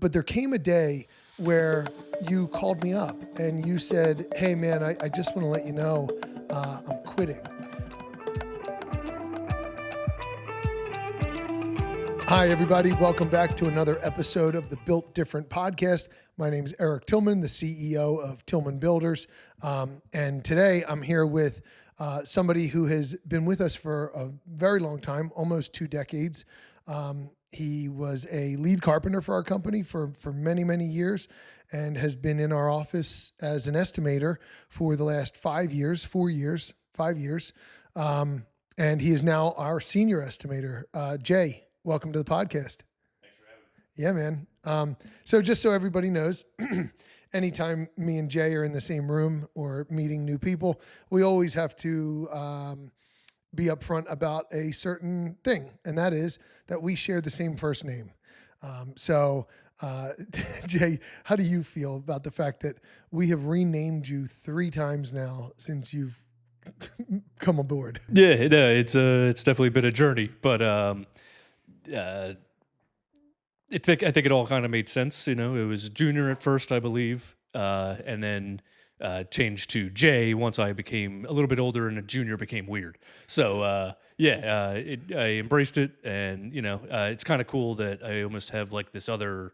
but there came a day where you called me up and you said, hey man, I just want to let you know I'm quitting. Hi, everybody. Welcome back to another episode of the Built Different podcast. My name is Eric Tilghman, the CEO of Tilghman Builders. And today I'm here with somebody who has been with us for a very long time, almost 2 decades. He was a lead carpenter for our company for many, many years and has been in our office as an estimator for the last 5 years. And he is now our senior estimator. Jay, welcome to the podcast. Thanks for having me. Yeah, man. So just so everybody knows, anytime me and Jay are in the same room or meeting new people, we always have to be upfront about a certain thing, and that is that we share the same first name. Jay, how do you feel about the fact that we have renamed you 3 times now since you've come aboard? Yeah, no, it's definitely been a journey, but I think it all kind of made sense. You know, it was Junior at first, I believe, and then changed to Jay once I became a little bit older, and a Junior became weird. So I embraced it, and it's kind of cool that I almost have like this other.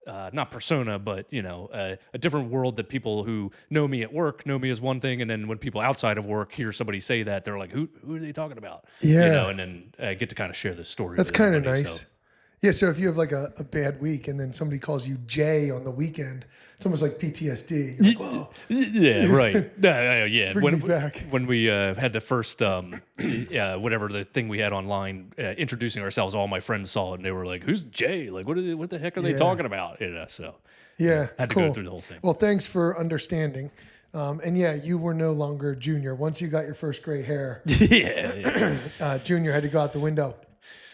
Not persona, but a different world that people who know me at work know me as one thing, and then when people outside of work hear somebody say that, they're like, "Who are they talking about?" Yeah, and then I get to kind of share this story. That's kind of nice. So. Yeah, so if you have like a bad week and then somebody calls you Jay on the weekend, it's almost like PTSD. You're like, whoa. Yeah, right. Yeah. Bring me back. When we had the first, whatever the thing we had online, introducing ourselves, all my friends saw it and they were like, "Who's Jay? Like, what the heck are they talking about?" So yeah, had to cool. go through the whole thing. Well, thanks for understanding. And yeah, you were no longer Junior. Once you got your first gray hair, Junior had to go out the window.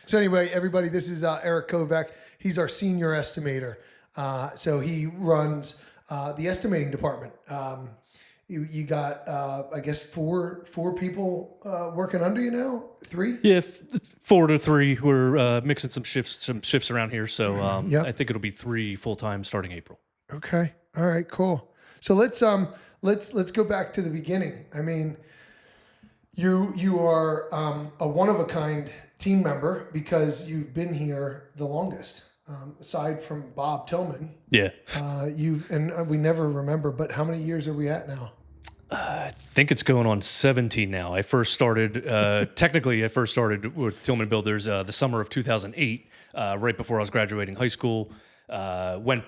So anyway, everybody, this is Eric Kovach. He's our senior estimator. So he runs the estimating department. You got, I guess, four people working under you now? 3? Yeah, 4 to 3. We're mixing some shifts around here. So I think it'll be 3 full-time starting April. Okay. All right, cool. So let's go back to the beginning. I mean, you are a one-of-a-kind team member because you've been here the longest, aside from Bob Tilghman. Yeah. We never remember, but how many years are we at now? I think it's going on 17 now. I first started, technically with Tilghman Builders the summer of 2008, right before I was graduating high school. Went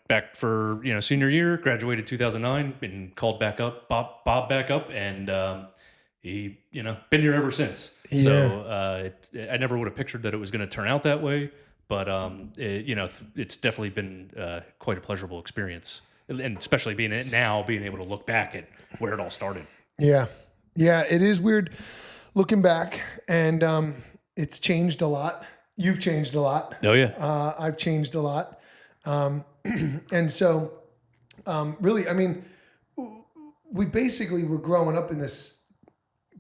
back for senior year, graduated 2009, and called back up, Bob back up, and he, been here ever since. Yeah. So I never would have pictured that it was going to turn out that way, but it's definitely been quite a pleasurable experience, and especially being able to look back at where it all started. Yeah, it is weird looking back, and it's changed a lot. You've changed a lot. Oh yeah, I've changed a lot, and so really, I mean, we basically were growing up in this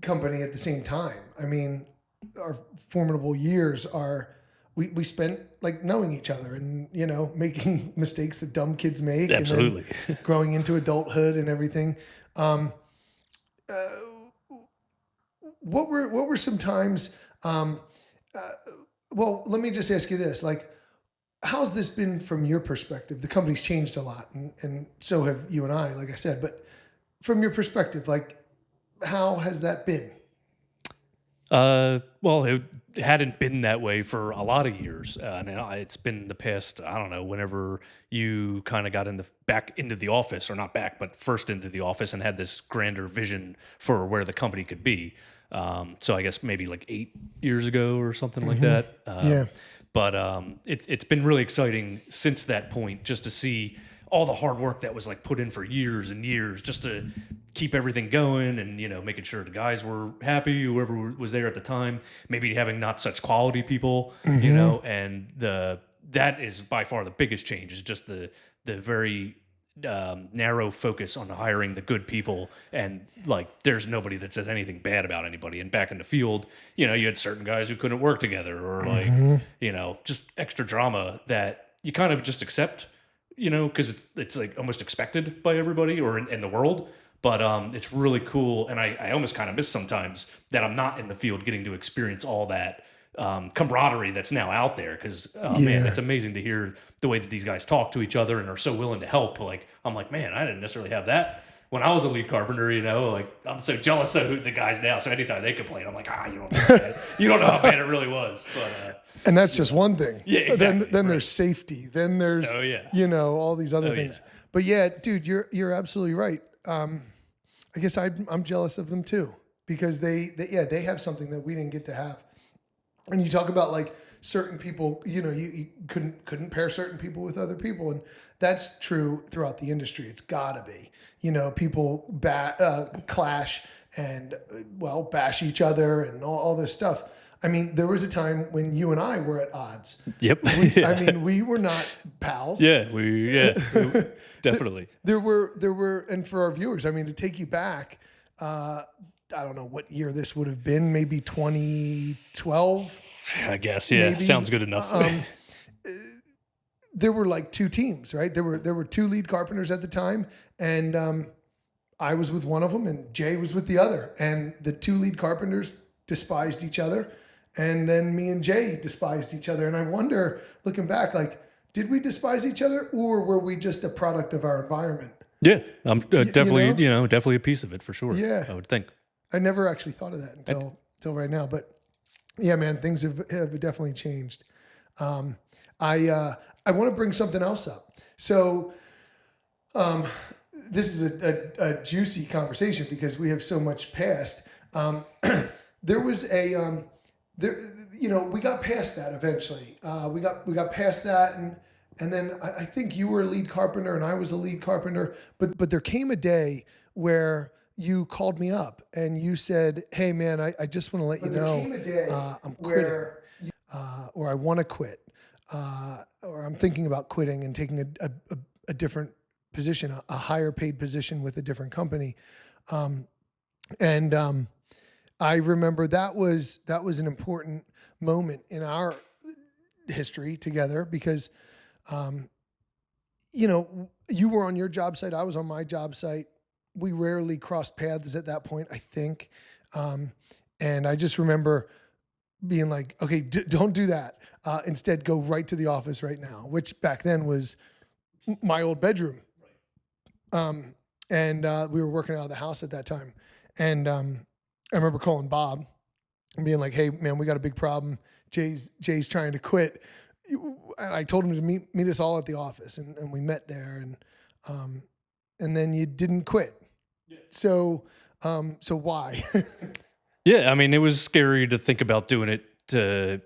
company at the same time. I mean, our formidable years we spent like knowing each other and making mistakes that dumb kids make. Absolutely. And then growing into adulthood and everything. What were some times? Well, let me just ask you this: like, how's this been from your perspective? The company's changed a lot, and so have you and I, like I said. But from your perspective, like, how has that been? Well, it hadn't been that way for a lot of years. Now it's been the past, I don't know, whenever you kind of got back into the office, or not back, but first into the office and had this grander vision for where the company could be. So I guess maybe like 8 years ago or something like that. But it's been really exciting since that point, just to see all the hard work that was like put in for years and years just to keep everything going, and making sure the guys were happy, whoever was there at the time, maybe having not such quality people, and that is by far the biggest change, is just the very narrow focus on hiring the good people, and like there's nobody that says anything bad about anybody. And back in the field, you had certain guys who couldn't work together, or like just extra drama that you kind of just accept, because it's like almost expected by everybody or in the world. But it's really cool, and I almost kind of miss sometimes that I'm not in the field getting to experience all that camaraderie that's now out there. Because man, Yeah. it's amazing to hear the way that these guys talk to each other and are so willing to help. Like I'm like, man, I didn't necessarily have that when I was a lead carpenter. Like I'm so jealous of the guys now. So anytime they complain, I'm like, you don't know how bad, you don't know how bad it really was. But And that's just one thing. Yeah, exactly, Then right. there's safety. Then there's, Oh, yeah. all these other things. yeah. But yeah, dude, you're absolutely right. I guess I'm jealous of them too, because they have something that we didn't get to have. And you talk about like certain people, you couldn't pair certain people with other people, and that's true throughout the industry. It's gotta be, people clash and bash each other and all this stuff. I mean, there was a time when you and I were at odds. Yep. I mean, we were not pals. we definitely. There were, and for our viewers, I mean, to take you back, I don't know what year this would have been, maybe 2012. I guess, yeah, maybe. sounds good enough. There were like two teams, right? There were two lead carpenters at the time, and I was with one of them, and Jay was with the other, and the two lead carpenters despised each other, and then me and Jay despised each other. And I wonder, looking back, like, did we despise each other, or were we just a product of our environment? Yeah, I'm definitely, definitely a piece of it for sure. Yeah. I would think. I never actually thought of that until right now. But yeah, man, things have definitely changed. I want to bring something else up. So this is a juicy conversation because we have so much past. There was we got past that eventually. We got past that, and then I think you were a lead carpenter and I was a lead carpenter. But there came a day where you called me up and you said, "Hey, man, I just want to let you know I'm quitting, or I want to quit, or I'm thinking about quitting and taking a different position, a higher paid position with a different company." I remember that was an important moment in our history together because, you were on your job site, I was on my job site. We rarely crossed paths at that point, I think. And I just remember being like, okay, don't do that. Instead, go right to the office right now, which back then was my old bedroom. And we were working out of the house at that time. And I remember calling Bob and being like, "Hey, man, we got a big problem. Jay's trying to quit." And I told him to meet us all at the office, and we met there. And then you didn't quit. Yeah. So why? Yeah, I mean, it was scary to think about doing it to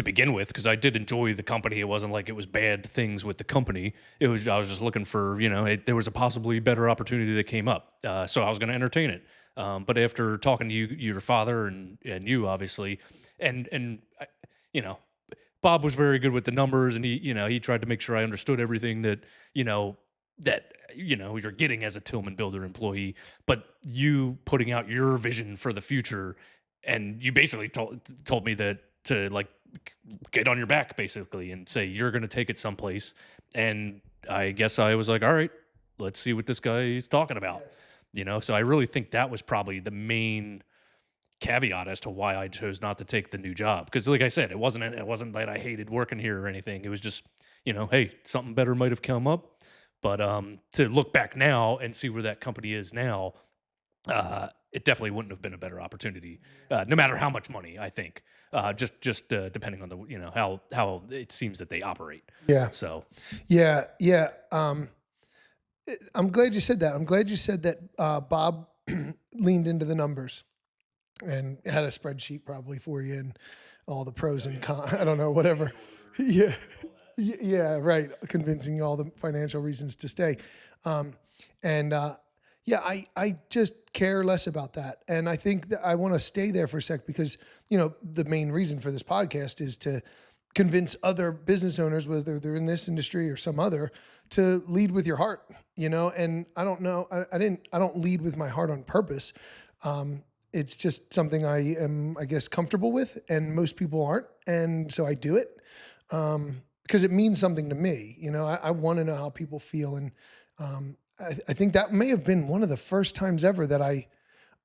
begin with, because I did enjoy the company. It wasn't like it was bad things with the company. I was just looking for, there was a possibly better opportunity that came up. So I was going to entertain it. But after talking to your father and you obviously, and Bob was very good with the numbers, and he tried to make sure I understood everything that you're getting as a Tilghman Builder employee, but you putting out your vision for the future, and you basically told me that to like get on your back basically and say you're going to take it someplace. And I guess I was like, all right, let's see what this guy is talking about. So I really think that was probably the main caveat as to why I chose not to take the new job. Because like I said, it wasn't that I hated working here or anything. It was just, hey, something better might have come up. But to look back now and see where that company is now, it definitely wouldn't have been a better opportunity, no matter how much money, I think. Just depending on the, how it seems that they operate. Yeah. So. Yeah. I'm glad you said that. I'm glad you said that Bob leaned into the numbers and had a spreadsheet probably for you and all the pros and cons. I don't know, whatever. Yeah. Yeah, right. Convincing you all the financial reasons to stay. I just care less about that. And I think that I want to stay there for a sec because, the main reason for this podcast is to convince other business owners, whether they're in this industry or some other, to lead with your heart, and I don't know, I don't lead with my heart on purpose. It's just something I am, I guess, comfortable with, and most people aren't. And so I do it, because it means something to me. You know, I want to know how people feel. And I think that may have been one of the first times ever that I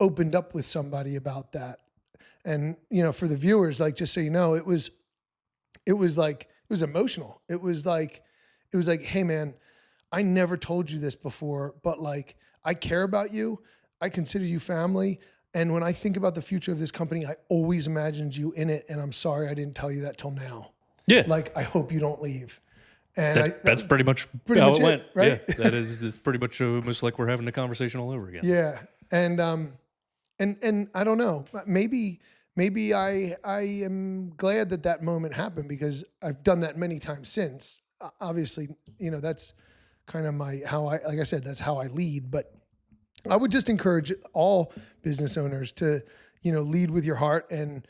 opened up with somebody about that. And, you know, for the viewers, like, just so you know, it was emotional. It was like, hey man, I never told you this before, but like, I care about you. I consider you family. And when I think about the future of this company, I always imagined you in it. And I'm sorry I didn't tell you that till now. Yeah. Like, I hope you don't leave. And That's pretty much pretty how much it went. right? Yeah, it's pretty much almost like we're having a conversation all over again. Yeah. And I don't know, maybe I am glad that moment happened, because I've done that many times since. Obviously, you know, that's kind of like I said, that's how I lead. But I would just encourage all business owners to, you know, lead with your heart. And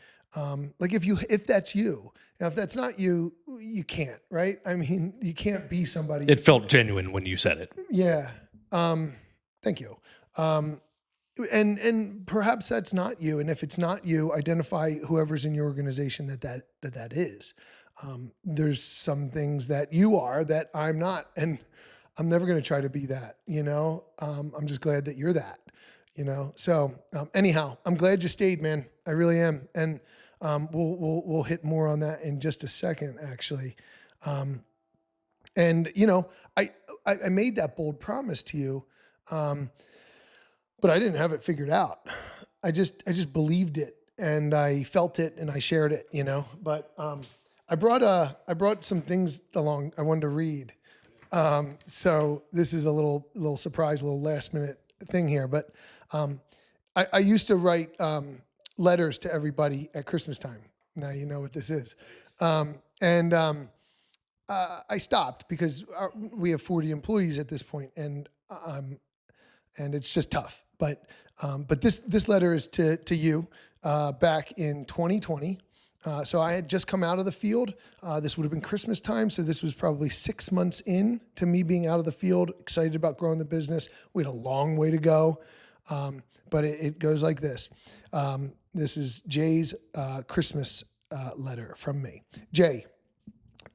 like, if that's you, now, if that's not you, you can't, right? I mean, you can't be somebody. It felt genuine when you said it. Yeah. Thank you. And perhaps that's not you. And if it's not you, identify whoever's in your organization that is. There's some things that you are that I'm not, and I'm never going to try to be that, you know. I'm just glad that you're that, you know. So anyhow, I'm glad you stayed, man. I really am. And we'll hit more on that in just a second, actually. And you know, I made that bold promise to you, but I didn't have it figured out. I just believed it, and I felt it, and I shared it, you know. But I brought some things along I wanted to read. So this is a little surprise, a little last minute thing here. But I used to write letters to everybody at Christmas time. Now you know what this is. I stopped because we have 40 employees at this point, and it's just tough. But this letter is to you back in 2020. So I had just come out of the field. This would have been Christmas time, so this was probably 6 months in to me being out of the field, excited about growing the business. We had a long way to go, but it goes like this. This is Jay's Christmas letter from me. Jay,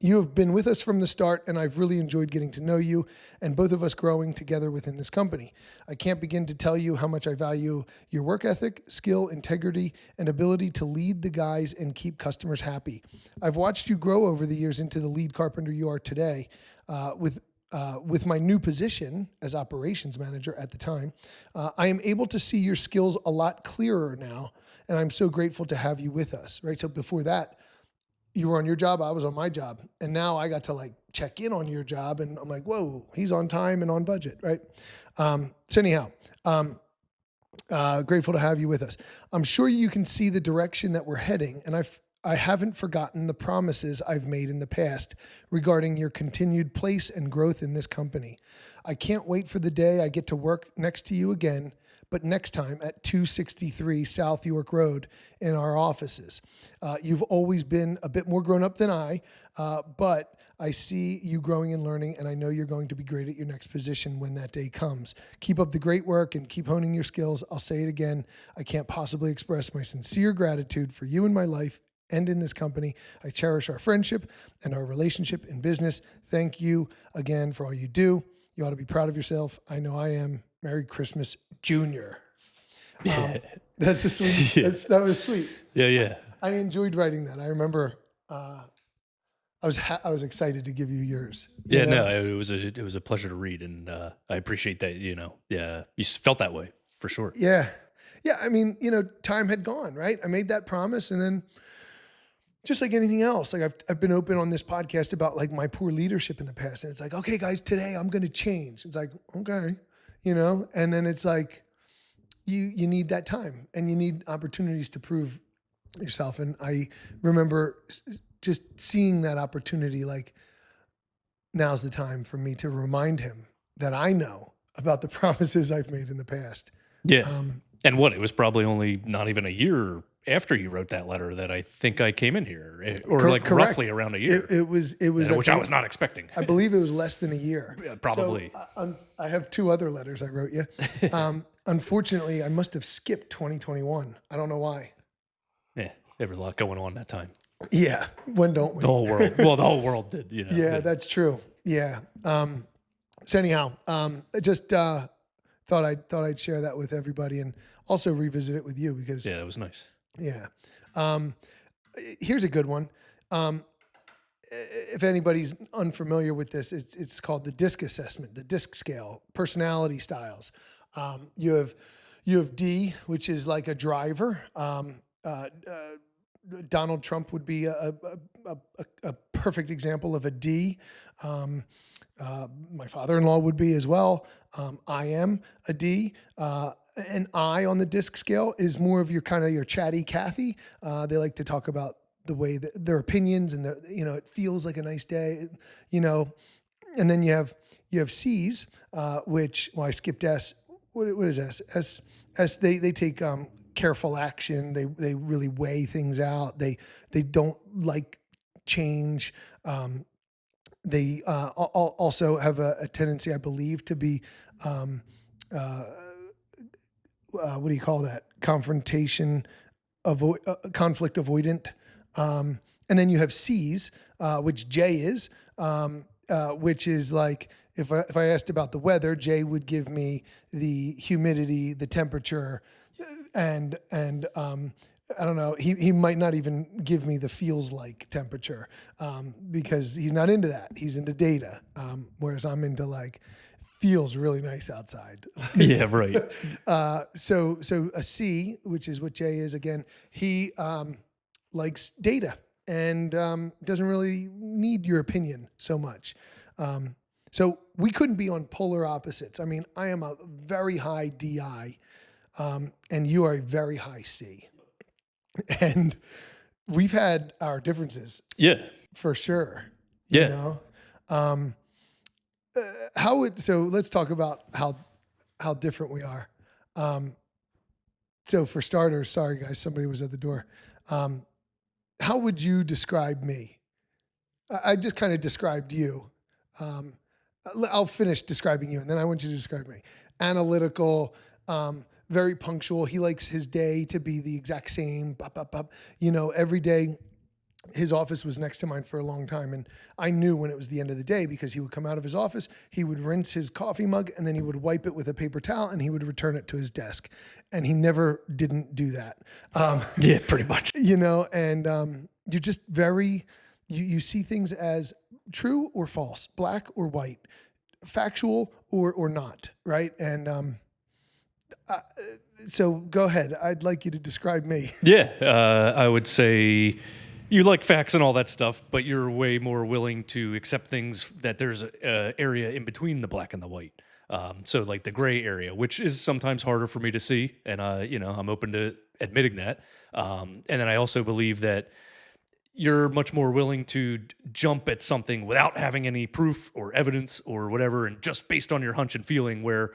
you have been with us from the start, and I've really enjoyed getting to know you and both of us growing together within this company. I can't begin to tell you how much I value your work ethic, skill, integrity, and ability to lead the guys and keep customers happy. I've watched you grow over the years into the lead carpenter you are today. With my new position as operations manager at the time, I am able to see your skills a lot clearer now, and I'm so grateful to have you with us, right? So before that, you were on your job, I was on my job. And now I got to like check in on your job, and I'm like, whoa, he's on time and on budget, right? So anyhow, grateful to have you with us. I'm sure you can see the direction that we're heading, and I haven't forgotten the promises I've made in the past regarding your continued place and growth in this company. I can't wait for the day I get to work next to you again, but next time at 263 South York Road in our offices. You've always been a bit more grown up than I, but I see you growing and learning, and I know you're going to be great at your next position when that day comes. Keep up the great work and keep honing your skills. I'll say it again. I can't possibly express my sincere gratitude for you in my life and in this company. I cherish our friendship and our relationship in business. Thank you again for all you do. You ought to be proud of yourself. I know I am. Merry Christmas, Junior. That's a sweet. Yeah. That was sweet. Yeah. I enjoyed writing that. I remember. I was excited to give you yours. You know? No, it was a pleasure to read, and I appreciate that. You know, yeah, you felt that way for sure. Yeah. I mean, you know, time had gone, right? I made that promise, and then, just like anything else, like I've been open on this podcast about like my poor leadership in the past, and it's like, okay, guys, today I'm going to change. It's like, okay, you know, and then it's like, you need that time, and you need opportunities to prove yourself. And I remember just seeing that opportunity, like, now's the time for me to remind him that I know about the promises I've made in the past. Yeah. And it was probably only not even a year after you wrote that letter that I think I came in here, or Correct. roughly around a year. It was, which I was not expecting. I believe it was less than a year. Yeah, probably. So, I have 2 other letters I wrote you. Unfortunately, I must have skipped 2021. I don't know why. Yeah, there was a lot going on that time. Yeah. When don't we? The whole world. Well, the whole world did. Yeah, that's true. Yeah. So anyhow, I just thought I'd share that with everybody and also revisit it with you because Yeah, that was nice. yeah. Here's a good one. If anybody's unfamiliar with this, it's called the DISC assessment, the DISC scale, personality styles. You have D, which is like a driver. Donald Trump would be a perfect example of a D. My father-in-law would be as well. I am a D. An I on the DISC scale is more of your kind of your chatty Cathy. They like to talk about the way that their opinions and it feels like a nice day, and then you have C's, which, well, I skipped S. What is S? S, they take careful action. They really weigh things out. They don't like change. They also have a tendency, I believe, to be what do you call that? Conflict avoidant. And then you have C's, which J is, which is like, if I asked about the weather, Jay would give me the humidity, the temperature, and I don't know, he might not even give me the feels like temperature, because he's not into that. He's into data. Whereas I'm into like, feels really nice outside. Yeah, right. So a C, which is what Jay is again, he likes data and doesn't really need your opinion so much. So we couldn't be on polar opposites. I mean, I am a very high DI, and you are a very high C. And we've had our differences. Yeah. For sure. Yeah. So let's talk about how different we are. So for starters, sorry guys, somebody was at the door. How would you describe me? I just kind of described you. I'll finish describing you, and then I want you to describe me. Analytical, very punctual. He likes his day to be the exact same. Every day. His office was next to mine for a long time, and I knew when it was the end of the day because he would come out of his office, he would rinse his coffee mug, and then he would wipe it with a paper towel, and he would return it to his desk. And he never didn't do that. Yeah, pretty much. And you're just very, you see things as true or false, black or white, factual or not, right? And so go ahead. I'd like you to describe me. Yeah, I would say you like facts and all that stuff, but you're way more willing to accept things that there's an area in between the black and the white. So like the gray area, which is sometimes harder for me to see. And, I'm open to admitting that. And then I also believe that you're much more willing to jump at something without having any proof or evidence or whatever, and just based on your hunch and feeling, where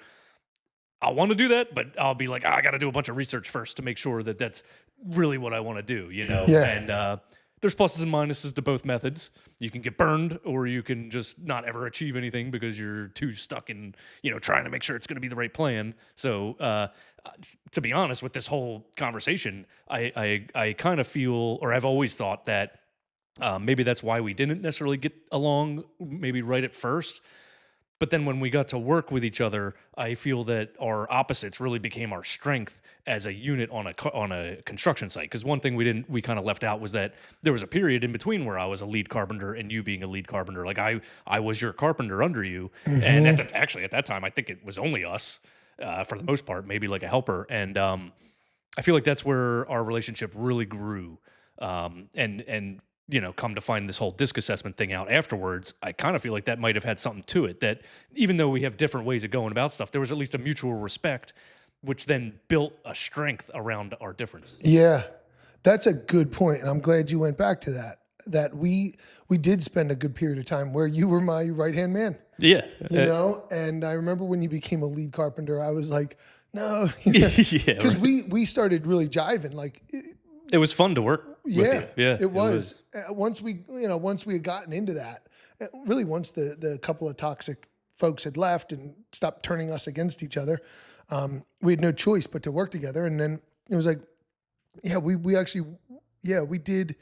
I want to do that, but I'll be like, I got to do a bunch of research first to make sure that that's really what I want to do, Yeah. And there's pluses and minuses to both methods. You can get burned, or you can just not ever achieve anything because you're too stuck in, trying to make sure it's going to be the right plan. So, to be honest, with this whole conversation, I kind of feel, or I've always thought that maybe that's why we didn't necessarily get along, maybe right at first. But then when we got to work with each other, I feel that our opposites really became our strength as a unit on a construction site. Because one thing we kind of left out was that there was a period in between where I was a lead carpenter and you being a lead carpenter. Like I was your carpenter under you, and at that time I think it was only us for the most part, maybe like a helper. And I feel like that's where our relationship really grew. And come to find this whole DISC assessment thing out afterwards, I kind of feel like that might have had something to it, that even though we have different ways of going about stuff, there was at least a mutual respect, which then built a strength around our differences. Yeah, that's a good point. And I'm glad you went back to that we did spend a good period of time where you were my right-hand man. Yeah. And I remember when you became a lead carpenter, I was like, no, Yeah, because right. we started really jiving. Like, It was fun to work with you. Yeah, it was. Once we had gotten into that, really once the couple of toxic folks had left and stopped turning us against each other, we had no choice but to work together. And then it was like, yeah, we actually, we did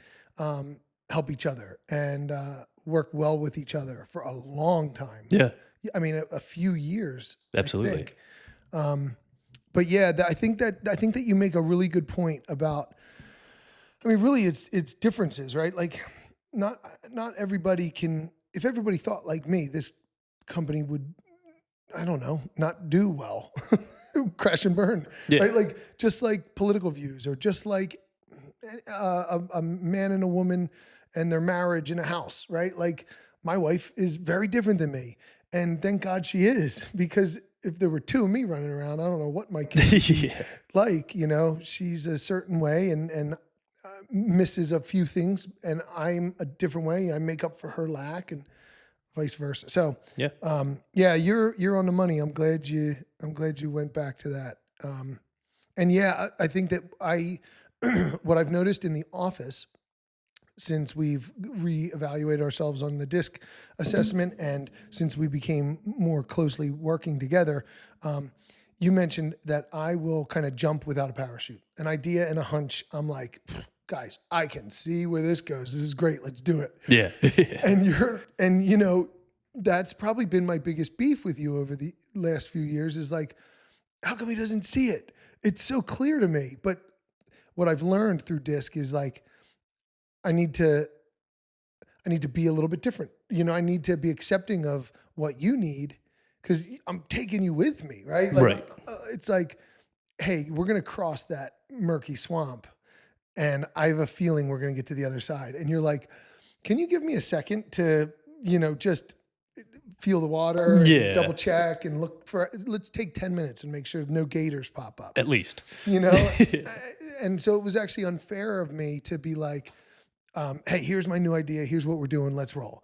help each other and work well with each other for a long time. Yeah, I mean, a few years. absolutely. I think. But yeah, I think that you make a really good point about. I mean, really, it's differences, right? Like, not everybody can. If everybody thought like me, this company would, I don't know, not do well, crash and burn, Yeah. right? Like, just like political views, or just like a man and a woman and their marriage in a house, right? Like, my wife is very different than me, and thank God she is, because if there were two of me running around, I don't know what my kids would be Yeah. like. She's a certain way and misses a few things, and I'm a different way. I make up for her lack, and vice versa. So Yeah. yeah, you're on the money. I'm glad you went back to that. And yeah, I think that what I've noticed in the office since we've reevaluated ourselves on the DISC assessment, and since we became more closely working together, you mentioned that I will kind of jump without a parachute. An idea and a hunch, I'm like, guys, I can see where this goes. This is great. Let's do it. Yeah. And that's probably been my biggest beef with you over the last few years, is like, how come he doesn't see it? It's so clear to me. But what I've learned through DISC is like, I need to be a little bit different. I need to be accepting of what you need, because I'm taking you with me, right? Like, Right. It's like, hey, we're going to cross that murky swamp, and I have a feeling we're going to get to the other side. And you're like, can you give me a second to, just feel the water, and Yeah. double check and look for, let's take 10 minutes and make sure no gators pop up, At least. And so it was actually unfair of me to be like, hey, here's my new idea. Here's what we're doing. Let's roll.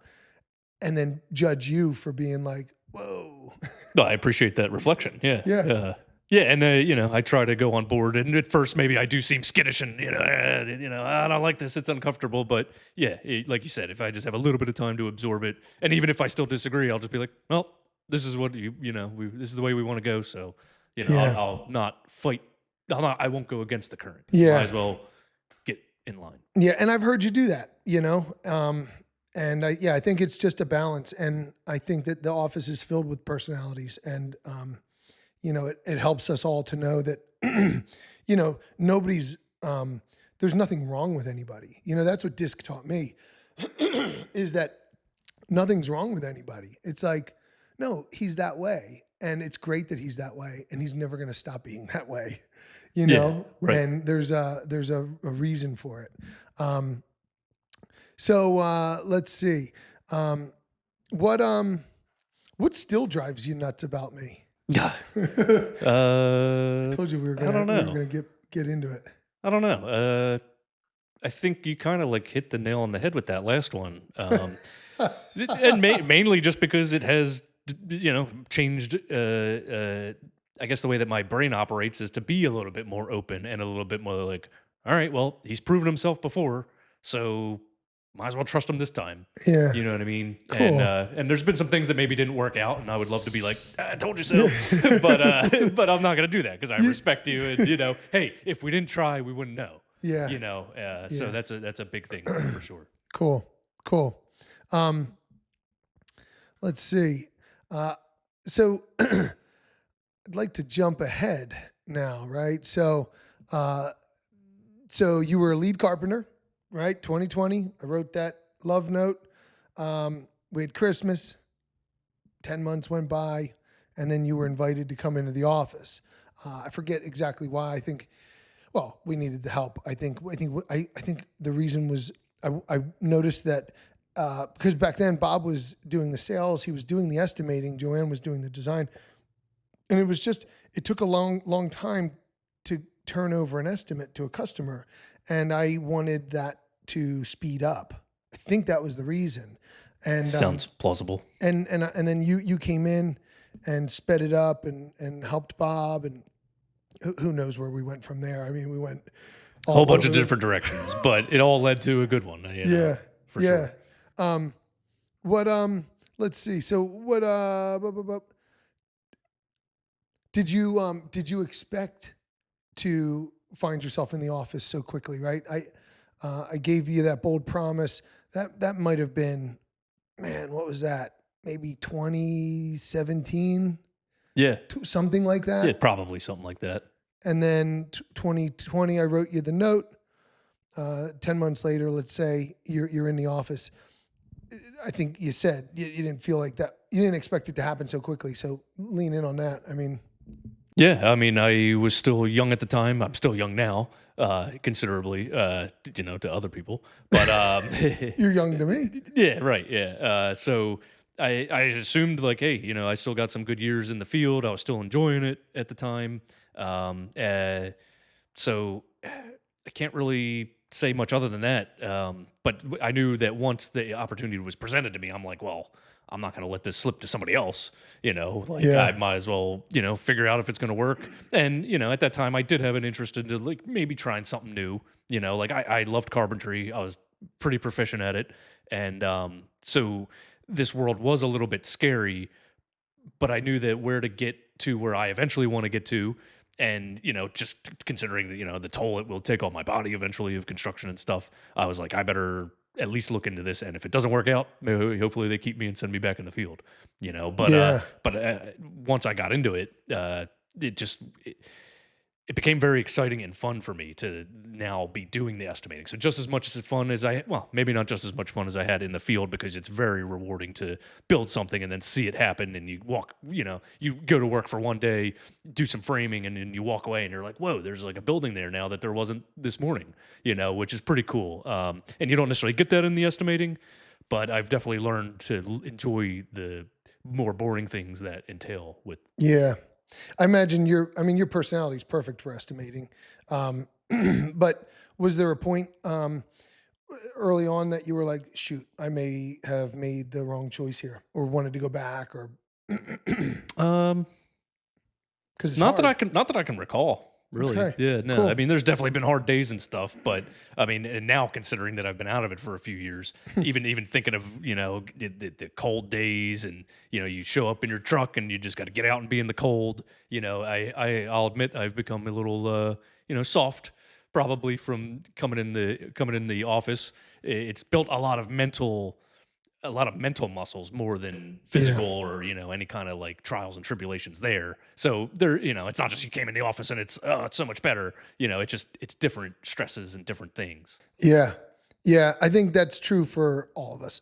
And then judge you for being like, whoa. No, I appreciate that reflection. Yeah. Yeah. Yeah, and I try to go on board, and at first maybe I do seem skittish, and I don't like this; it's uncomfortable. But yeah, like you said, if I just have a little bit of time to absorb it, and even if I still disagree, I'll just be like, well, this is what this is the way we want to go. So Yeah. I'll not fight. I won't go against the current. Yeah. Might as well get in line. Yeah, and I've heard you do that, and I think it's just a balance, and I think that the office is filled with personalities, and it helps us all to know that nobody's there's nothing wrong with anybody. That's what DISC taught me, is that nothing's wrong with anybody. It's like, no, he's that way, and it's great that he's that way, and he's never going to stop being that way. Yeah, right. And there's a reason for it. So let's see. What still drives you nuts about me? I Told you we were I don't know. gonna get into it. I don't know. I think you kind of like hit the nail on the head with that last one, and mainly just because it has changed. I guess the way that my brain operates is to be a little bit more open and a little bit more like, all right, well, he's proven himself before, so might as well trust him this time. Yeah. You know what I mean? Cool. And there's been some things that maybe didn't work out, and I would love to be like, I told you so. but I'm not going to do that, because I respect you. And, hey, if we didn't try, we wouldn't know. Yeah. So that's a big thing for sure. Cool. Let's see. So I'd like to jump ahead now, right? So you were a lead carpenter, right? 2020. I wrote that love note. We had Christmas. 10 months went by, and then you were invited to come into the office. I forget exactly why. I think, well, we needed the help. I think the reason was I noticed that because back then Bob was doing the sales, he was doing the estimating, Joanne was doing the design, and it took a long time to turn over an estimate to a customer, and I wanted that to speed up. I think that was the reason. And sounds plausible. And then you came in and sped it up and helped Bob, and who knows where we went from there. I mean, we went a whole bunch of different directions, but it all led to a good one. For sure. Let's see. So what did you expect to find yourself in the office so quickly, right? I gave you that bold promise That might have been, man, what was that? Maybe 2017, Yeah. something like Yeah, that. probably something like that. And then 2020, I wrote you the note. 10 months later, let's say you're in the office. I think you said you didn't feel like that. You didn't expect it to happen so quickly. So lean in on that. I mean, Yeah, I mean, I was still young at the time. I'm still young now, considerably, to other people. But you're young to me. yeah, right, yeah. So I assumed like, hey, I still got some good years in the field. I was still enjoying it at the time. So I can't really say much other than that. But I knew that once the opportunity was presented to me, I'm like, well, I'm not going to let this slip to somebody else. Like I Yeah. might as well, figure out if it's going to work. And at that time, I did have an interest into like maybe trying something new. Like I loved carpentry. I was pretty proficient at it, and so this world was a little bit scary, but I knew that where to get to where I eventually want to get to. And, just considering that, the toll it will take on my body eventually of construction and stuff, I was like, I better at least look into this. And if it doesn't work out, hopefully they keep me and send me back in the field, Yeah. but once I got into it, it just, it became very exciting and fun for me to now be doing the estimating. So just as much as fun as well, maybe not just as much fun as I had in the field, because it's very rewarding to build something and then see it happen. And you walk, you go to work for one day, do some framing, and then you walk away and you're like, whoa, there's like a building there now that there wasn't this morning, which is pretty cool. And you don't necessarily get that in the estimating, but I've definitely learned to enjoy the more boring things that entail with. Yeah. I imagine your personality is perfect for estimating. Um, but was there a point early on that you were like, shoot, I may have made the wrong choice here or wanted to go back or Um, because it's Not that hard. I can recall. Really, Okay. yeah, no. I Cool. mean, there's definitely been hard days and stuff, but I mean, and now considering that I've been out of it for a few years, even thinking of the cold days, and you show up in your truck and you just got to get out and be in the cold. I'll admit I've become a little soft, probably from coming in the office. It's built a lot of mental muscles more than Yeah. physical, or any kind of like trials and tribulations there. So there, it's not just you came in the office and it's so much better. It's different stresses and different things. Yeah. Yeah. I think that's true for all of us.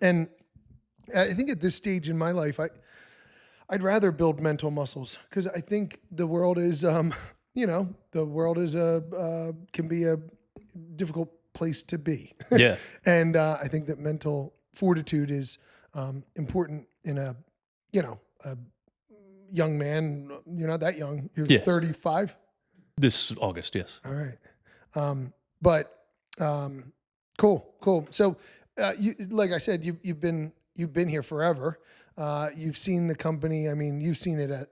And I think at this stage in my life, I'd rather build mental muscles because I think the world is, the world is can be a difficult place to be. Yeah. And I think that mental fortitude is important in a young man. You're not that young. You're Yeah. 35. This August, yes. All right. But cool. So, like I said, you've been here forever. You've seen the company. I mean, you've seen it at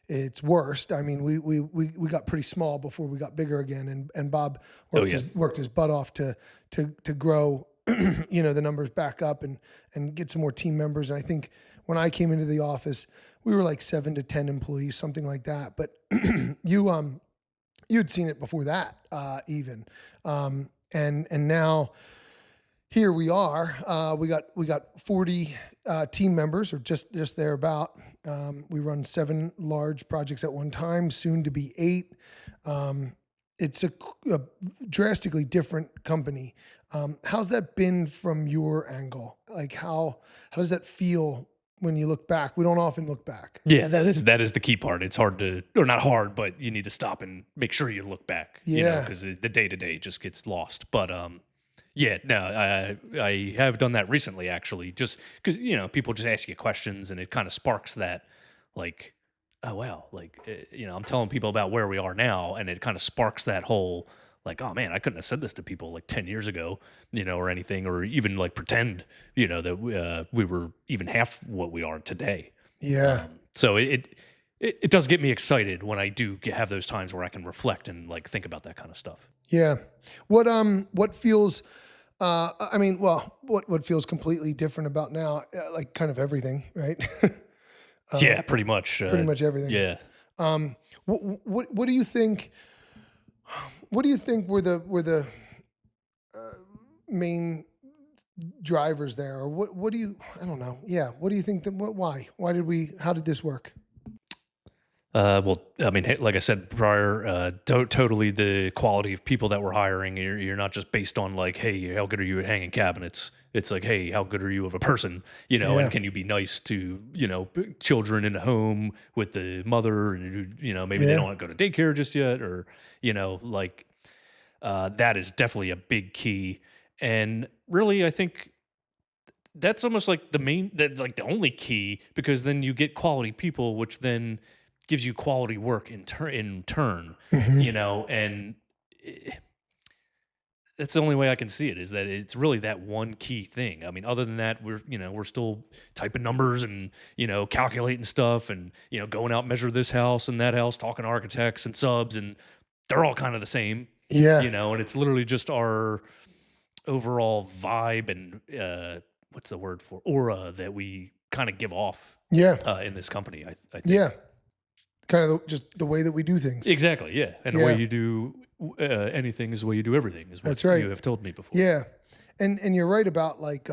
its worst. I mean, we got pretty small before we got bigger again, and Bob worked his butt off to grow, the numbers back up and get some more team members. And I think when I came into the office, we were like 7 to 10 employees, something like that. But you'd seen it before that, even, and now here we are. We got 40 team members, or just thereabout. We run 7 large projects at one time, soon to be 8. It's a drastically different company. How's that been from your angle? Like how does that feel when you look back? We don't often look back. Yeah, that is the key part. It's hard to, or not hard, but you need to stop and make sure you look back. Yeah. Because the day to day just gets lost. But yeah, no, I have done that recently, actually, just because people just ask you questions and it kind of sparks that, like, oh wow, like I'm telling people about where we are now, and it kind of sparks that whole, like, oh man, I couldn't have said this to people like 10 years ago, or anything, or even like pretend, that we were even half what we are today. Yeah. So it does get me excited when I do have those times where I can reflect and like think about that kind of stuff. Yeah. What feels, what feels completely different about now? Like kind of everything, right? Yeah, pretty much. Pretty much everything. Yeah. What do you think? What do you think were the main drivers there, or what do you, I don't know. Yeah. What do you think that, how did this work? Well, I mean, hey, like I said prior, totally the quality of people that we're hiring. You're not just based on like, hey, how good are you at hanging cabinets? It's like, hey, how good are you of a person? Yeah. And can you be nice to, children in a home with the mother, and maybe they Yeah. don't want to go to daycare just yet, or that is definitely a big key. And really, I think that's almost like like the only key, because then you get quality people, which then gives you quality work in turn, Mhm. and eh, that's the only way I can see it, is that it's really that one key thing. I mean, other than that, we're still typing numbers and, calculating stuff and, going out, measure this house and that house, talking to architects and subs, and they're all kind of the same, Yeah. and it's literally just our overall vibe and, what's the word for aura that we kind of give off, Yeah. in this company. I think. Yeah. Kind of just the way that we do things. Exactly. Yeah. And the way Yeah. you do anything is the way you do everything, is what That's right. you have told me before. Yeah. And you're right about like,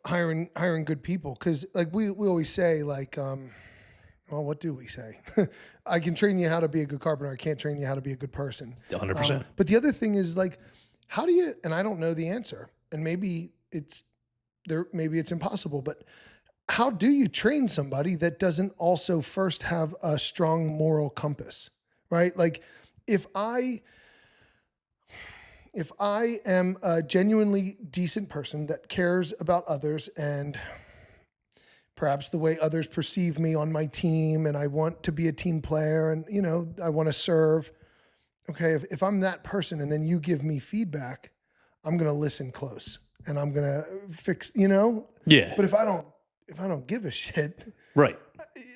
hiring good people. Cause like we always say like, well, what do we say? I can train you how to be a good carpenter. I can't train you how to be a good person. 100%. But the other thing is like, how do you, and I don't know the answer, and maybe it's impossible, but how do you train somebody that doesn't also first have a strong moral compass, right? Like if I am a genuinely decent person that cares about others and perhaps the way others perceive me on my team, and I want to be a team player, and I want to serve. Okay, if I'm that person and then you give me feedback, I'm going to listen close and I'm going to fix, Yeah. But if I don't give a shit, Right.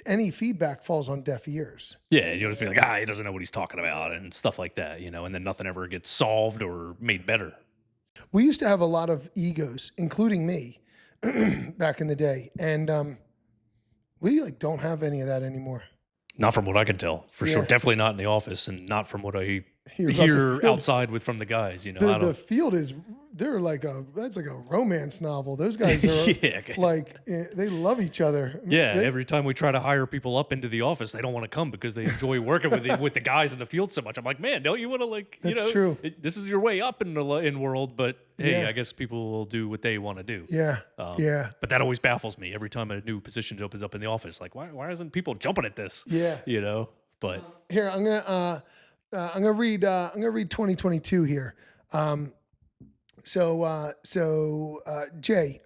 any feedback falls on deaf ears. Yeah. You'll just be like, he doesn't know what he's talking about and stuff like that, and then nothing ever gets solved or made better. We used to have a lot of egos, including me, back in the day. And we like don't have any of that anymore. Not from what I can tell, for sure. Yeah. Definitely not in the office, and not from what I Hear about the hear field. outside from the guys. I The don't. field they're like that's like a romance novel. Those guys are Yeah. like, they love each other. Yeah, They- every time we try to hire people up into the office, they don't want to come because they enjoy working with the guys in the field so much. I'm like, man, don't you want to That's true. This is your way up in the world, but hey, Yeah. I guess people will do what they want to do. Yeah. Yeah. But that always baffles me every time a new position opens up in the office. Like, why isn't people jumping at this? Yeah. But Here, I'm gonna read 2022 here. Jay,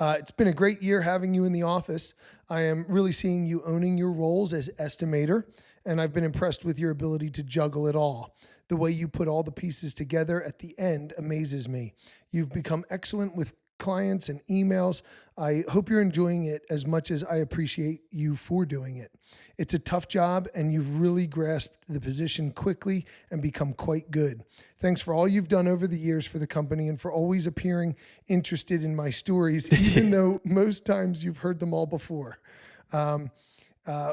it's been a great year having you in the office. I am really seeing you owning your roles as estimator, and I've been impressed with your ability to juggle it all. The way you put all the pieces together at the end amazes me. You've become excellent with clients and emails. I hope you're enjoying it as much as I appreciate you for doing it. It's a tough job, and you've really grasped the position quickly and become quite good. Thanks for all you've done over the years for the company and for always appearing interested in my stories, even though most times you've heard them all before.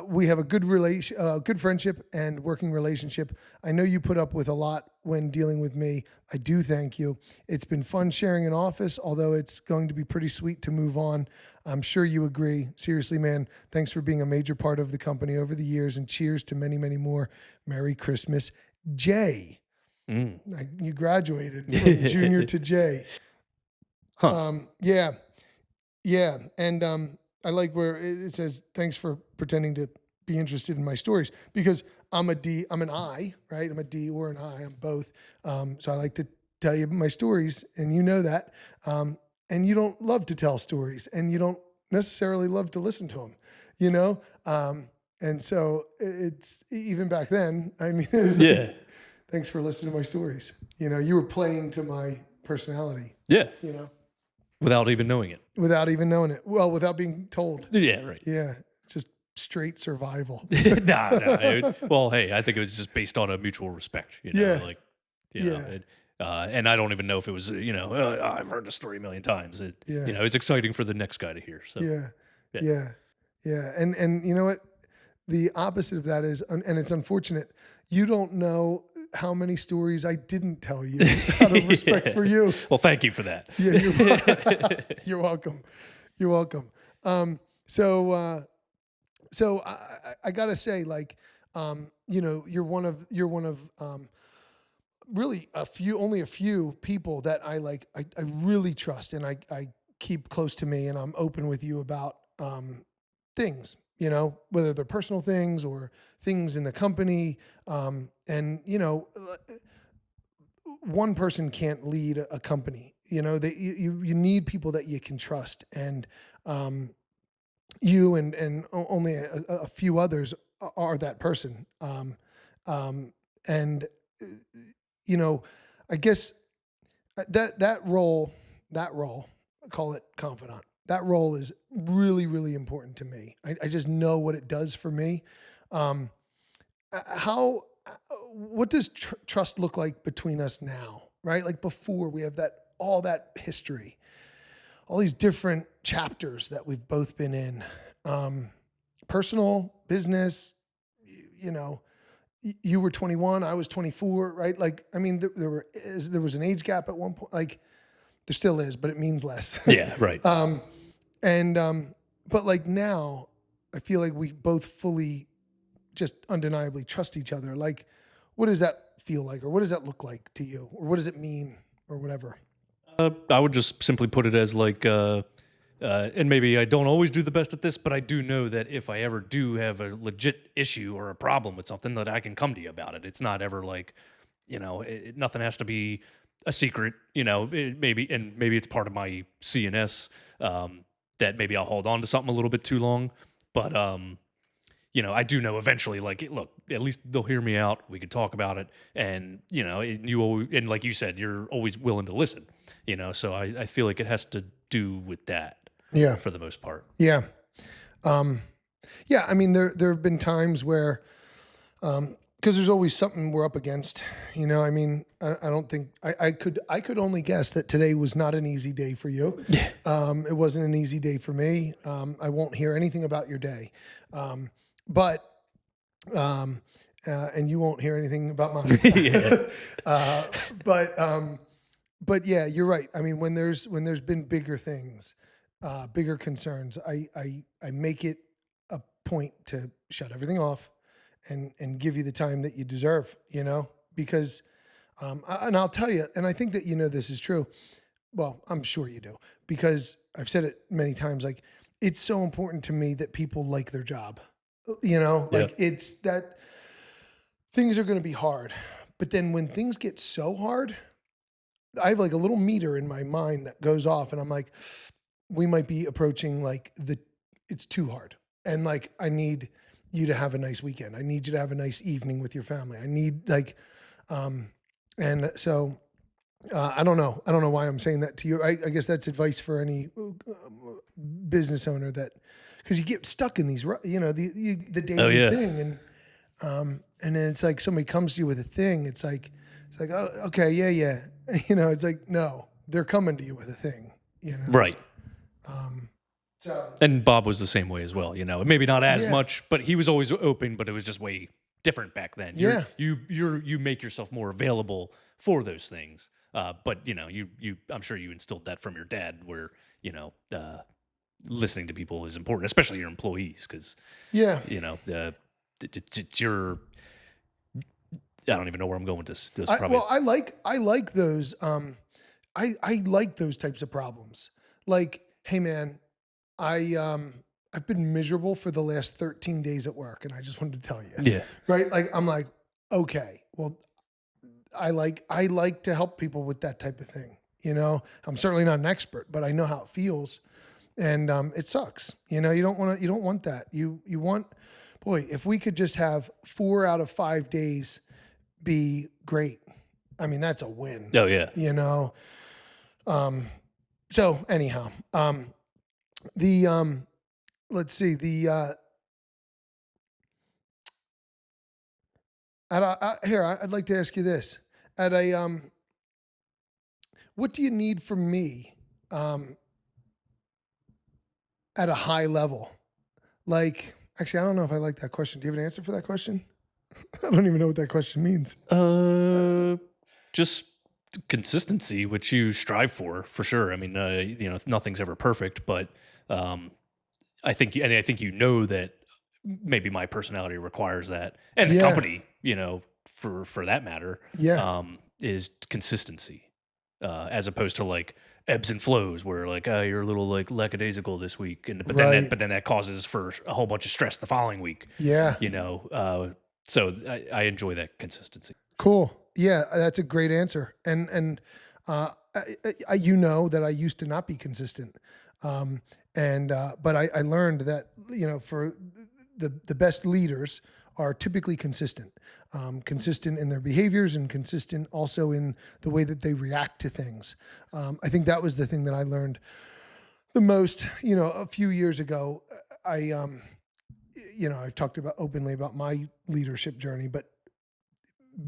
We have a good friendship and working relationship. I know you put up with a lot when dealing with me. I do thank you. It's been fun sharing an office, although it's going to be pretty sweet to move on. I'm sure you agree. Seriously, man, thanks for being a major part of the company over the years, and cheers to many, many more. Merry Christmas, Jay. You graduated from junior to Jay. Huh. Yeah. And I like where it says, thanks for pretending to be interested in my stories, because I'm an I, right? I'm a D or an I, I'm both. So I like to tell you my stories, and you know that. And you don't love to tell stories, and you don't necessarily love to listen to them, And so it's, even back then, I mean, it was Yeah. like, thanks for listening to my stories. You were playing to my personality, Yeah. Without even knowing it. without even knowing it. Well, without being told. Yeah. Right. Yeah, just straight survival. No. Well, hey, I think it was just based on a mutual respect. Yeah. And I don't even know if it was, I've heard the story a million times. Yeah. It's exciting for the next guy to hear. So Yeah. And you know what? The opposite of that is, and it's unfortunate, you don't know how many stories I didn't tell you out of respect for you. Well, thank you for that. Yeah, you're welcome. You're welcome. So I gotta say, like, you're one of really only a few people that I like. I really trust, and I keep close to me, and I'm open with you about things. Whether they're personal things or things in the company, and one person can't lead a company. You need people that you can trust, and you and only a few others are that person. And I guess that role, I call it confidant. That role is really, really important to me. I just know what it does for me. What does trust look like between us now, right? Like before we have all that history, all these different chapters that we've both been in, personal, business, you were 21, I was 24, right? Like, I mean, there was an age gap at one point, like there still is, but it means less. Yeah, right. But like now I feel like we both fully just undeniably trust each other. Like, what does that feel like? Or what does that look like to you? Or what does it mean or whatever? I would just simply put it as like, and maybe I don't always do the best at this, but I do know that if I ever do have a legit issue or a problem with something, that I can come to you about it. It's not ever like, nothing has to be a secret. Maybe it's part of my CNS that maybe I'll hold on to something a little bit too long, but I do know eventually, like, look, at least they'll hear me out. We can talk about it. And, and like you said, you're always willing to listen, so I feel like it has to do with that. Yeah. For the most part. Yeah. Yeah. I mean, there have been times where, cause there's always something we're up against, I mean, I don't think I could only guess that today was not an easy day for you. Yeah. It wasn't an easy day for me. I won't hear anything about your day. But and you won't hear anything about mine. Yeah. But yeah, you're right. I mean, when there's been bigger things, bigger concerns, I make it a point to shut everything off and give you the time that you deserve, because, and I'll tell you, and I think that, this is true. Well, I'm sure you do, because I've said it many times, like it's so important to me that people like their job, like it's that things are going to be hard, but then when things get so hard, I have like a little meter in my mind that goes off and I'm like, we might be approaching like it's too hard. And like, I need you to have a nice weekend. I need you to have a nice evening with your family. I need like, and so, I don't know why I'm saying that to you. I guess that's advice for any business owner cause you get stuck in these, the daily thing. And then it's like somebody comes to you with a thing. It's like, oh, okay. Yeah. It's like, no, they're coming to you with a thing, Right. So, and Bob was the same way as well, maybe not as much, but he was always open, but it was just way different back then. You make yourself more available for those things. But I'm sure you instilled that from your dad where, listening to people is important, especially your employees. Cause it's your, I don't even know where I'm going with this. I like those. I like those types of problems. Like, hey man, I've been miserable for the last 13 days at work, and I just wanted to tell you. Yeah. Right. Like, I'm like, okay, well, I like to help people with that type of thing. I'm certainly not an expert, but I know how it feels, and it sucks. You don't want that. You want, boy, if we could just have 4 out of 5 days be great. I mean, that's a win. Oh yeah. So anyhow, let's see I'd like to ask you this. What do you need from me, at a high level? Like, actually, I don't know if I like that question. Do you have an answer for that question? I don't even know what that question means. Just consistency, which you strive for sure. I mean, nothing's ever perfect, but um, I think that maybe my personality requires that, and the Yeah. company, for that matter, Yeah. is consistency, as opposed to like ebbs and flows, where like you're a little like lackadaisical this week, and Right. but then that causes for a whole bunch of stress the following week, Yeah. you know. So I enjoy that consistency. Cool. Yeah, that's a great answer. And you know that I used to not be consistent, but I learned that for the best leaders are typically consistent, consistent in their behaviors and consistent also in the way that they react to things. I think that was the thing that I learned the most. A few years ago, I've talked about openly about my leadership journey, but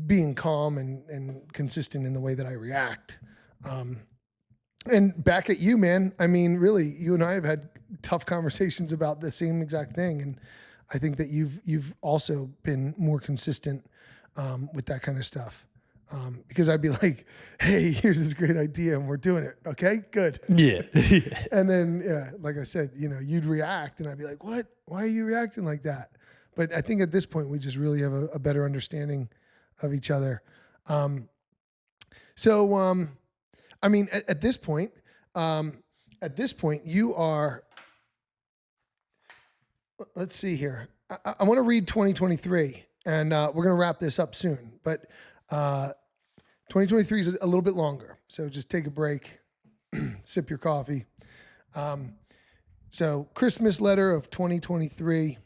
being calm and consistent in the way that I react. And back at you, man. I mean, really, you and I have had tough conversations about the same exact thing. And I think that you've also been more consistent with that kind of stuff. Because I'd be like, hey, here's this great idea and we're doing it. Okay, good. Yeah. And then, yeah, like I said, you'd react and I'd be like, what? Why are you reacting like that? But I think at this point, we just really have a better understanding of each other. I mean, at this point, you are, let's see here. I want to read 2023 and we're going to wrap this up soon, but 2023 is a little bit longer. So just take a break, sip your coffee. So Christmas letter of 2023.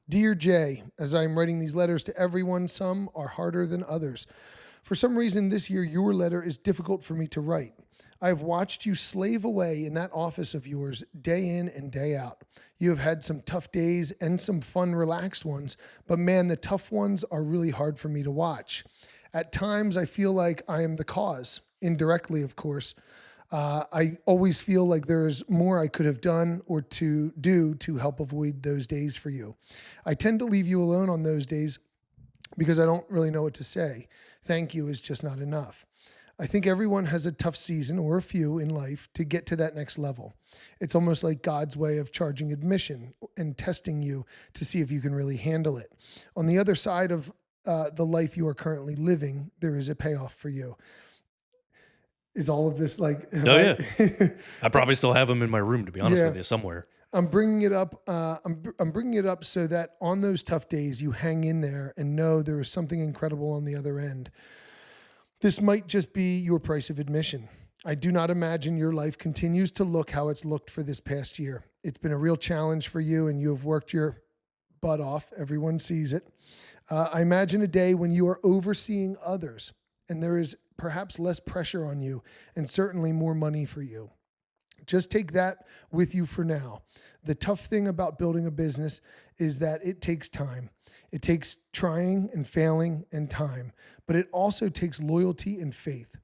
Dear Jay, as I am writing these letters to everyone, some are harder than others. For some reason this year, your letter is difficult for me to write. I have watched you slave away in that office of yours day in and day out. You have had some tough days and some fun, relaxed ones, but man, the tough ones are really hard for me to watch. At times, I feel like I am the cause, indirectly, of course. I always feel like there's more I could have done or to do to help avoid those days for you. I tend to leave you alone on those days because I don't really know what to say. Thank you is just not enough. I think everyone has a tough season or a few in life to get to that next level. It's almost like God's way of charging admission and testing you to see if you can really handle it. On the other side of the life you are currently living, there is a payoff for you. Is all of this like? Oh yeah, I probably still have them in my room, to be honest with you, somewhere. I'm bringing it up. I'm bringing it up so that on those tough days, you hang in there and know there is something incredible on the other end. This might just be your price of admission. I do not imagine your life continues to look how it's looked for this past year. It's been a real challenge for you, and you have worked your butt off. Everyone sees it. I imagine a day when you are overseeing others, and there is perhaps less pressure on you and certainly more money for you. Just take that with you for now. The tough thing about building a business is that it takes time. It takes trying and failing and time, but it also takes loyalty and faith.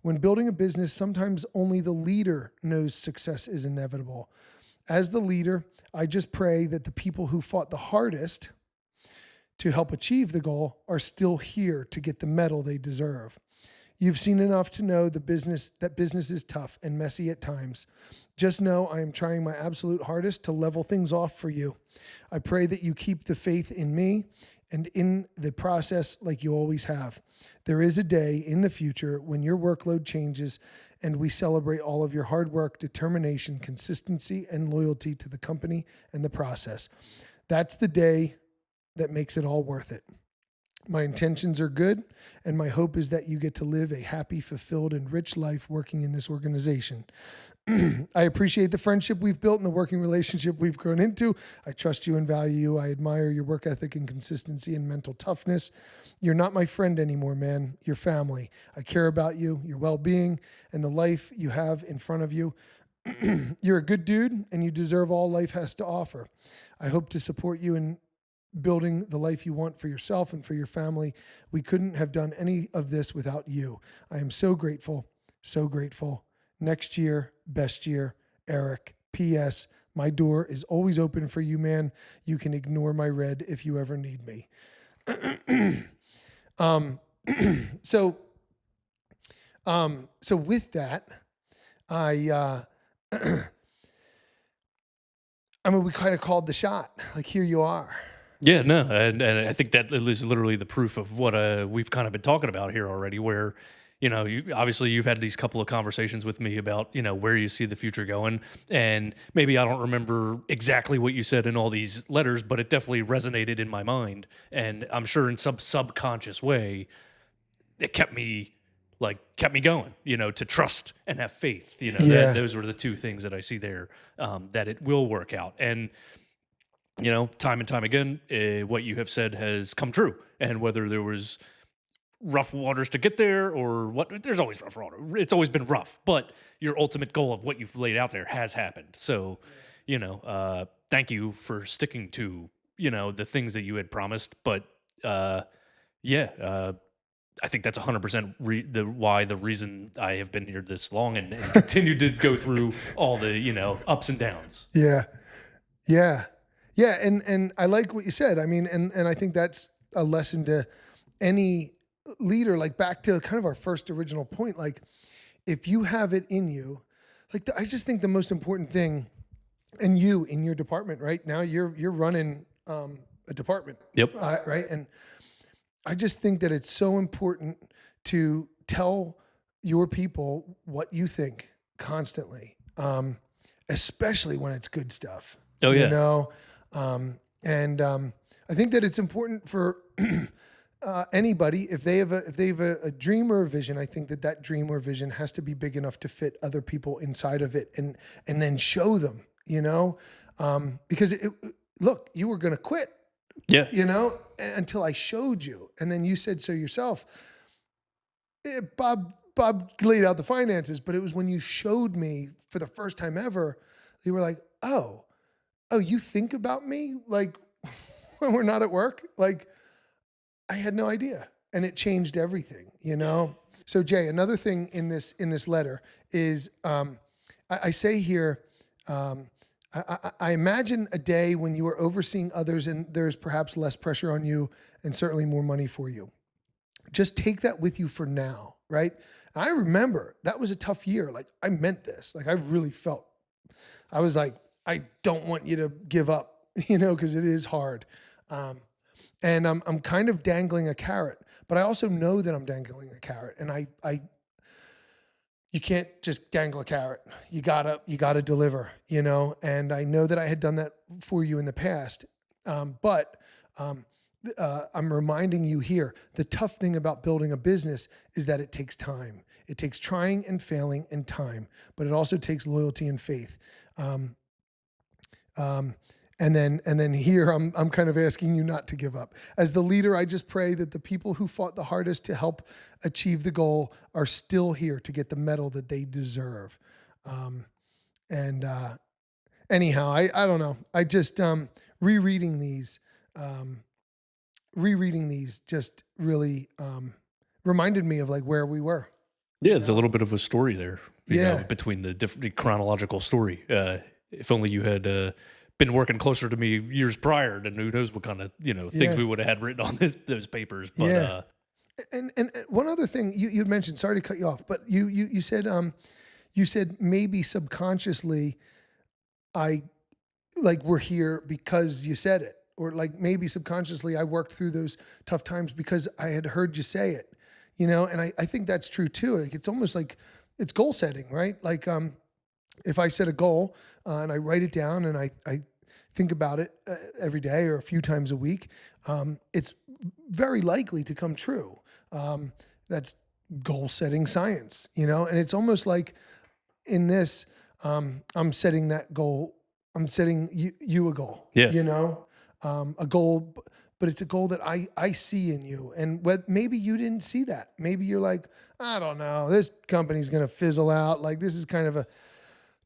When building a business, sometimes only the leader knows success is inevitable. As the leader, I just pray that the people who fought the hardest to help achieve the goal are still here to get the medal they deserve. You've seen enough to know that business is tough and messy at times. Just know I am trying my absolute hardest to level things off for you. I pray that you keep the faith in me and in the process like you always have. There is a day in the future when your workload changes and we celebrate all of your hard work, determination, consistency, and loyalty to the company and the process. That's the day that makes it all worth it. My intentions are good, and my hope is that you get to live a happy, fulfilled, and rich life working in this organization. I appreciate the friendship we've built and the working relationship we've grown into. I trust you and value you. I admire your work ethic and consistency and mental toughness. You're not my friend anymore, man. You're family. I care about you, your well-being, and the life you have in front of you. You're a good dude, and you deserve all life has to offer. I hope to support you in building the life you want for yourself and for your family. We couldn't have done any of this without you. I am so grateful, so grateful. Next year, best year, Eric. P.S. My door is always open for you, man. You can ignore my red if you ever need me. So with that, I mean, we kind of called the shot. Like, here you are. Yeah, no, and I think that is literally the proof of what we've kind of been talking about here already. Where, you obviously you've had these couple of conversations with me about where you see the future going, and maybe I don't remember exactly what you said in all these letters, but it definitely resonated in my mind, and I'm sure in some subconscious way it kept me going, to trust and have faith. Yeah. Those were the two things that I see there, that it will work out. And time and time again, what you have said has come true. And whether there was rough waters to get there or what, there's always rough water. It's always been rough, but your ultimate goal of what you've laid out there has happened. So, thank you for sticking to, the things that you had promised. But, I think that's 100% the reason I have been here this long and continue to go through all the, ups and downs. Yeah. Yeah. Yeah. And I like what you said. I mean, and I think that's a lesson to any leader, like back to kind of our first original point. Like, if you have it in you, like, I just think the most important thing, and you in your department right now, you're running a department. Yep. Right. And I just think that it's so important to tell your people what you think constantly, especially when it's good stuff. Oh, yeah. I think that it's important for anybody, if they have a dream or a vision. I think that dream or vision has to be big enough to fit other people inside of it, and then show them. Because look, you were going to quit. Yeah. Until I showed you. And then you said so yourself. Bob laid out the finances, but it was when you showed me for the first time ever, you were like, oh, you think about me like when we're not at work? Like, I had no idea. And it changed everything, So Jay, another thing in this letter is, I say here, I imagine a day when you are overseeing others and there's perhaps less pressure on you and certainly more money for you. Just take that with you for now, right? I remember that was a tough year. Like, I meant this. Like, I really felt, I was like, I don't want you to give up, because it is hard. And I'm kind of dangling a carrot, but I also know that I'm dangling a carrot, and you can't just dangle a carrot. You gotta deliver, and I know that I had done that for you in the past. But I'm reminding you here, the tough thing about building a business is that it takes time. It takes trying and failing and time, but it also takes loyalty and faith. And then here I'm kind of asking you not to give up. As the leader, I just pray that the people who fought the hardest to help achieve the goal are still here to get the medal that they deserve. Anyhow, I don't know. I just rereading these just really reminded me of like where we were. Yeah, it's a little bit of a story there. Between the different chronological story. If only you had been working closer to me years prior, then who knows what kind of things we would have had written on those papers. But and one other thing you mentioned. Sorry to cut you off, but you said maybe subconsciously I we're here because you said it, or like maybe subconsciously I worked through those tough times because I had heard you say it. And I think that's true too. Like, it's almost like it's goal setting, right? Like, if I set a goal and I write it down and I think about it every day or a few times a week, it's very likely to come true. That's goal setting science, and it's almost like in this, I'm setting that goal. I'm setting you a goal, a goal, but it's a goal that I see in you. And maybe you didn't see that. Maybe you're like, I don't know, this company's going to fizzle out. Like, this is kind of a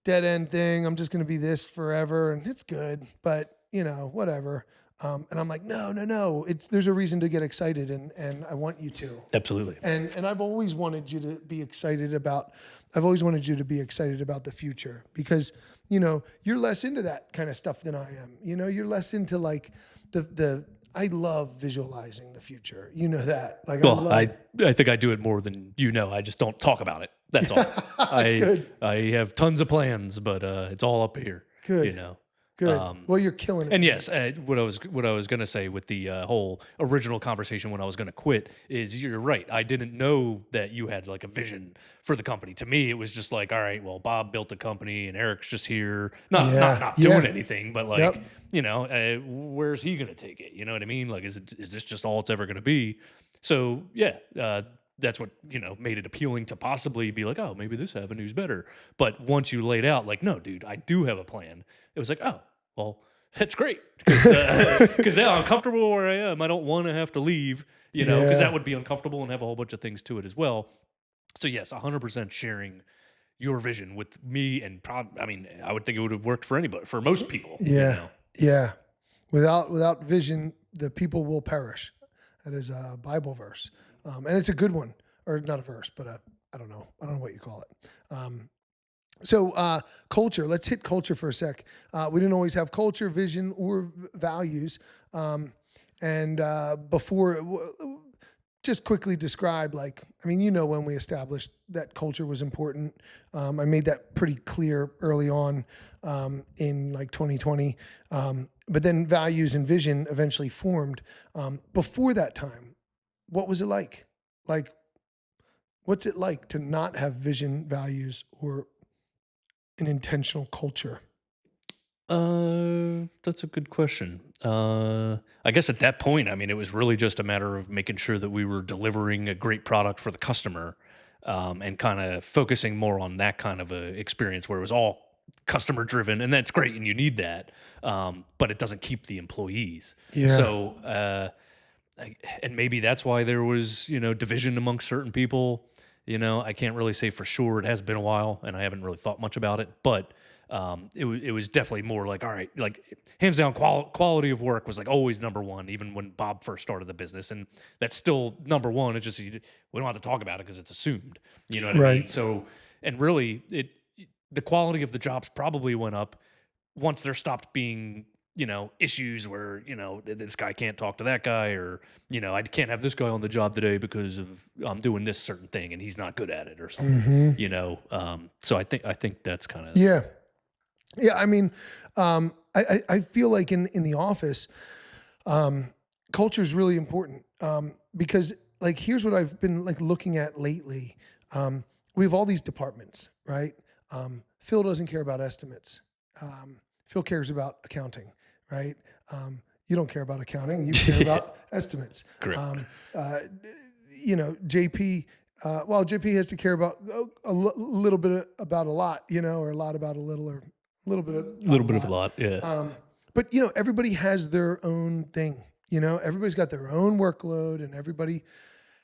dead end thing. I'm just going to be this forever, and it's good, but whatever. And I'm like, no. There's a reason to get excited, and I want you to. Absolutely. And I've always wanted you to be excited about. I've always wanted you to be excited about the future, because you're less into that kind of stuff than I am. You're less into like the I love visualizing the future. You know that. Like Well, I I think I do it more than you know. I just don't talk about it. That's all. Good. I have tons of plans, but it's all up here. You Good. know. Good. Well, you're killing it. And man. yes, what I was gonna say with the whole original conversation when I was gonna quit is you're right. I didn't know that you had like a vision for the company. To me, it was just like, all right, well, Bob built a company and Eric's just here, not doing anything, but like, Yep. where's he gonna take it? You know what I mean? Like, is this just all it's ever gonna be? So yeah, that's what made it appealing to possibly be like, oh, maybe this avenue's better. But once you laid out, like, no, dude, I do have a plan. It was like, oh, well, that's great because now I'm comfortable where I am. I don't want to have to leave, because that would be uncomfortable and have a whole bunch of things to it as well. So yes, 100% sharing your vision with me, and I would think it would have worked for anybody, for most people. Yeah. Yeah. Without vision, the people will perish. That is a Bible verse. And it's a good one, or not a verse, but I don't know. I don't know what you call it. So culture, let's hit culture for a sec. We didn't always have culture, vision, or values. Just quickly describe, when we established that culture was important. I made that pretty clear early on in 2020. But then values and vision eventually formed. Before that time, what was it like? Like, what's it like to not have vision, values, or an intentional culture? That's a good question. I guess at that point, it was really just a matter of making sure that we were delivering a great product for the customer, and kind of focusing more on that kind of a experience where it was all customer driven, and that's great, and you need that. But it doesn't keep the employees. Yeah. So, and maybe that's why there was, division amongst certain people. I can't really say for sure. It has been a while, and I haven't really thought much about it. But it was definitely more like, all right, like hands down, quality of work was like always number one, even when Bob first started the business, and that's still number one. It's just we don't have to talk about it because it's assumed. You know what I mean? So, and really, the quality of the jobs probably went up once there stopped being issues where, this guy can't talk to that guy, or, I can't have this guy on the job today because of I'm doing this certain thing and he's not good at it or something, so I think that's kind of. Yeah. Yeah. I feel like in the office, culture is really important, because here's what I've been looking at lately. We have all these departments, right? Phil doesn't care about estimates. Phil cares about accounting, right? You don't care about accounting. You care about estimates. Correct. JP, JP has to care about a little bit about a lot, or a lot about a little, or a little bit of a lot. Yeah. But everybody has their own thing. Everybody's got their own workload, and everybody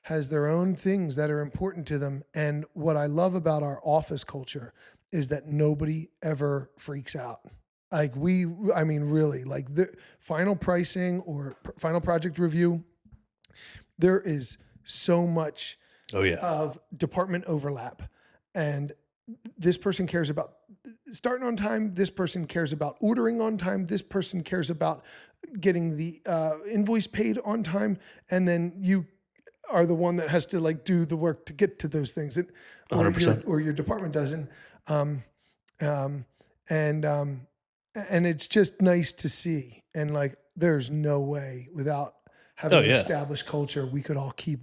has their own things that are important to them. And what I love about our office culture is that nobody ever freaks out. Really, the final pricing or final project review, there is so much of department overlap. And this person cares about starting on time. This person cares about ordering on time. This person cares about getting the invoice paid on time. And then you are the one that has to do the work to get to those things, 100%. Or your department doesn't. And it's just nice to see. And there's no way without having an established culture, we could all keep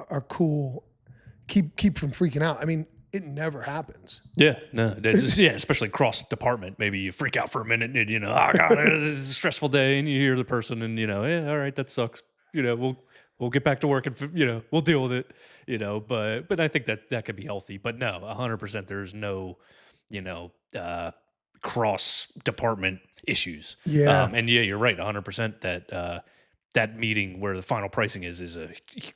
our cool, keep from freaking out. It never happens. Yeah, no, it's especially cross department. Maybe you freak out for a minute, and oh god, it's a stressful day, and you hear the person, and all right, that sucks. We'll get back to work, and we'll deal with it. But I think that could be healthy. But no, 100%, there's no, cross department issues. Yeah. And yeah, you're right, 100% that that meeting where the final pricing is a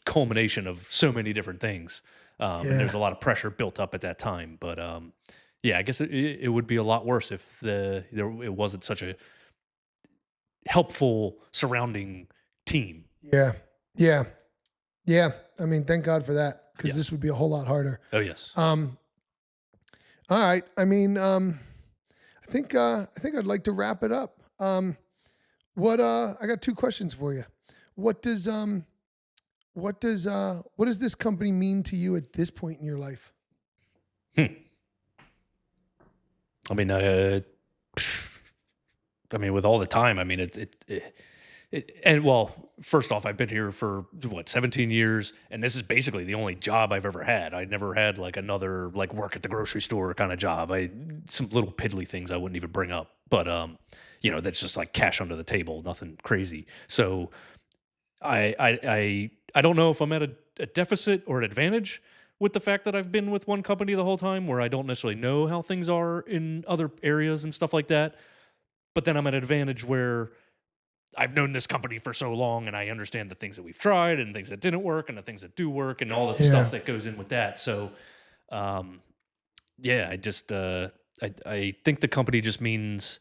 culmination of so many different things. And there's a lot of pressure built up at that time. But I guess it would be a lot worse if it wasn't such a helpful surrounding team. Yeah. Thank God for that, because this would be a whole lot harder. Oh yes. All right. I think I'd like to wrap it up. I got two questions for you. what does this company mean to you at this point in your life? I mean, with all the time, I mean, and well, first off, I've been here for what, 17 years, and this is basically the only job I've ever had. I never had like another like work at the grocery store kind of job. Some little piddly things I wouldn't even bring up, but that's just like cash under the table, nothing crazy. So I don't know if I'm at a deficit or an advantage with the fact that I've been with one company the whole time, where I don't necessarily know how things are in other areas and stuff like that. But then I'm at an advantage where I've known this company for so long, and I understand the things that we've tried and things that didn't work and the things that do work and all the stuff that goes in with that. So, I just I think the company just means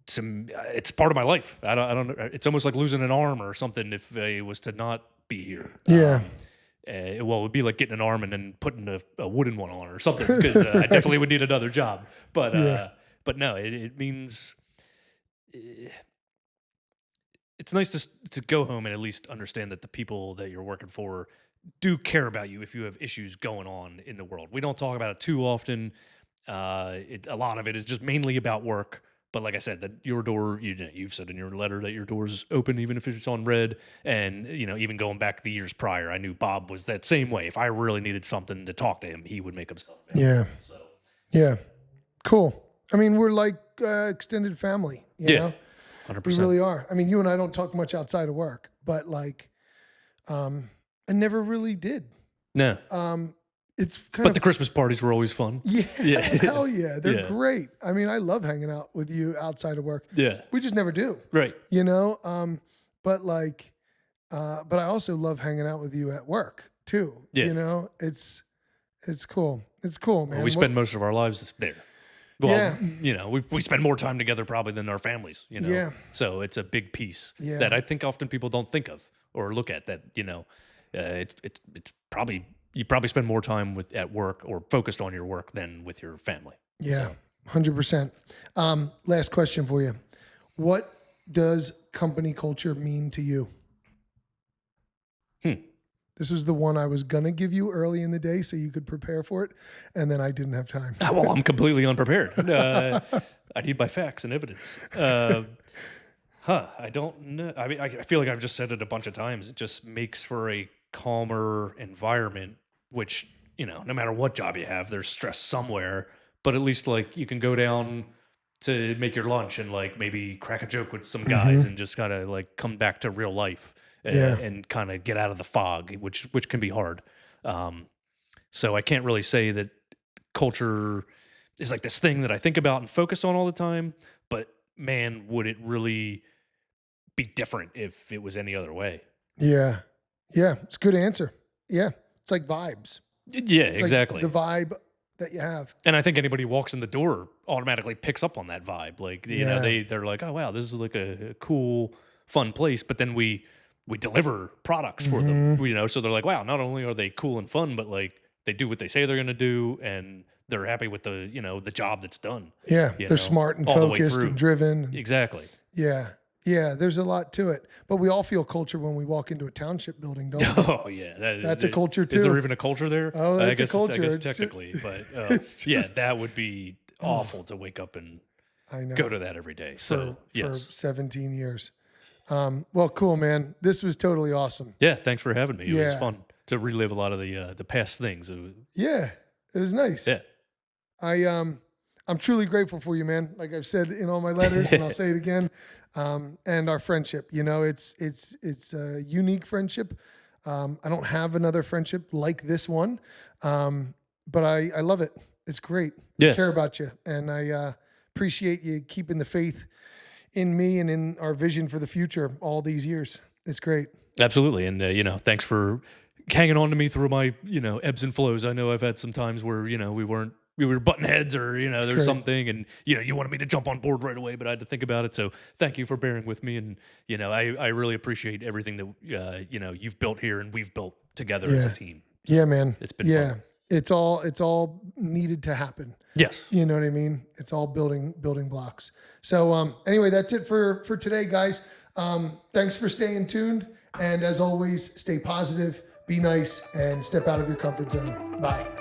it's part of my life. I don't. It's almost like losing an arm or something if I was to not be here. Yeah. It would be like getting an arm and then putting a wooden one on or something, because I definitely would need another job. But but no, it means it's nice to go home and at least understand that the people that you're working for do care about you if you have issues going on in the world. We don't talk about it too often. A lot of it is just mainly about work. But like I said, that your door, you've said in your letter that your door's open even if it's on red. And, even going back the years prior, I knew Bob was that same way. If I really needed something to talk to him, he would make himself available. Yeah. So. Yeah. Cool. I mean, we're like extended family, you know? 100%. We really are. I mean, you and I don't talk much outside of work, but like, I never really did. No. It's but the Christmas parties were always fun. Yeah. Hell yeah. They're great. I mean, I love hanging out with you outside of work. Yeah. We just never do. Right. But I also love hanging out with you at work too. Yeah. It's cool. It's cool, man. Well, we spend most of our lives there. Well, we spend more time together probably than our families, Yeah. So it's a big piece Yeah. that I think often people don't think of or look at, that, it's probably, you probably spend more time at work or focused on your work than with your family. Yeah. 100%. Last question for you. What does company culture mean to you? This was the one I was going to give you early in the day so you could prepare for it, and then I didn't have time. Well, I'm completely unprepared. I need my facts and evidence. I don't know. I mean, I feel like I've just said it a bunch of times. It just makes for a calmer environment, which, no matter what job you have, there's stress somewhere, but at least like you can go down to make your lunch and like maybe crack a joke with some guys and just kind of like come back to real life. And kind of get out of the fog, which can be hard. So I can't really say that culture is like this thing that I think about and focus on all the time, but man, would it really be different if it was any other way? Yeah. Yeah. It's a good answer. Yeah. It's like vibes. Yeah, It's exactly. like the vibe that you have. And I think anybody who walks in the door automatically picks up on that vibe. Like, they're like, oh wow, this is like a cool, fun place. But then we deliver products for them, so they're like, wow, not only are they cool and fun, but like they do what they say they're going to do, and they're happy with the, the job that's done. Yeah. They're smart and focused and driven. Exactly. Yeah. Yeah. There's a lot to it, but we all feel culture when we walk into a township building, don't we? Oh yeah. That's a culture too. Is there even a culture there? Oh, that's a culture. I guess technically, but that would be awful to wake up and go to that every day. So for 17 years. Well, cool, man. This was totally awesome. Yeah, thanks for having me. It was fun to relive a lot of the past things. Yeah, it was nice. Yeah, I'm truly grateful for you, man. Like I've said in all my letters, and I'll say it again. And our friendship, it's a unique friendship. I don't have another friendship like this one, but I love it. It's great. Yeah. I care about you, and I appreciate you keeping the faith in me and in our vision for the future all these years. It's great. Absolutely. And, thanks for hanging on to me through my, ebbs and flows. I know I've had some times where, we were butting heads or, there's something and, you wanted me to jump on board right away, but I had to think about it. So thank you for bearing with me. And, I really appreciate everything that, you've built here and we've built together as a team. So yeah, man. It's been fun. It's all needed to happen. Yes. You know what I mean? It's all building blocks. So anyway, that's it for today, guys. Thanks for staying tuned. And as always, stay positive, be nice, and step out of your comfort zone. Bye.